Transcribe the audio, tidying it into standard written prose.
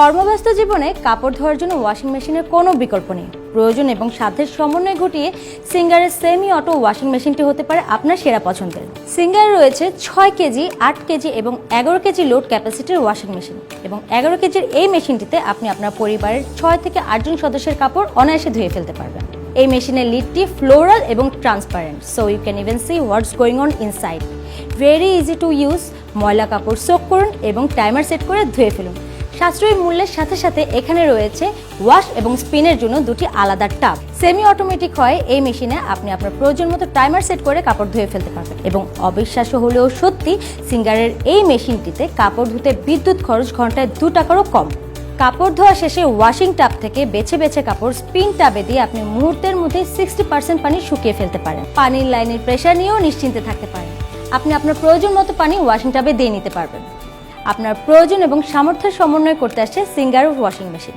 কর্মব্যস্ত জীবনে কাপড় ধোয়ার জন্য ওয়াশিং মেশিনের কোনো বিকল্প নেই। প্রয়োজন এবং সাধ্যের সমন্বয় ঘটিয়ে সিঙ্গারের সেমি অটো ওয়াশিং মেশিনটি হতে পারে আপনার সেরা পছন্দের। সিঙ্গারে রয়েছে 6 কেজি, 8 কেজি এবং 11 কেজি লোড ক্যাপাসিটির ওয়াশিং মেশিন এবং 11 কেজির এই মেশিনটিতে আপনি আপনার পরিবারের 6 থেকে 8 জন সদস্যের কাপড় অনায়াসে ধুয়ে ফেলতে পারবেন। এই মেশিনের লিডটি ফ্লোরাল এবং transparent, so you can even see what's going on inside. Very easy to use. ময়লা কাপড় সোক করুন এবং টাইমার সেট করে ধুয়ে ফেলুন। সাশ্রয়ী মূল্যের সাথে সাথে এখানে রয়েছে ওয়াশ এবং স্পিনের জন্য দুটি আলাদা টাব। সেমি অটোমেটিক হয় এই মেশিনে আপনি আপনার প্রয়োজন মতো টাইমার সেট করে কাপড় ধুয়ে ফেলতে পারবেন এবং অবিশ্বাস্য হলেও সত্যি, সিঙ্গারের এই মেশিনটিতে কাপড় ধুতে বিদ্যুৎ খরচ ঘন্টায় 2 টাকারও কম। কাপড় ধোয়া শেষে ওয়াশিং টাব থেকে বেছে বেছে কাপড় স্পিন টাবে দিয়ে আপনি মুহূর্তের মধ্যে 60% পানি শুকিয়ে ফেলতে পারেন। পানির লাইনের প্রেশার নিয়েও নিশ্চিন্তে থাকতে পারেন। আপনি আপনার প্রয়োজন মতো পানি ওয়াশিং টাবে দিয়ে নিতে পারবেন। আপনার প্রয়োজন এবং সামর্থ্যের সমন্বয় করতে আসছে সিঙ্গার ওয়াশিং মেশিন।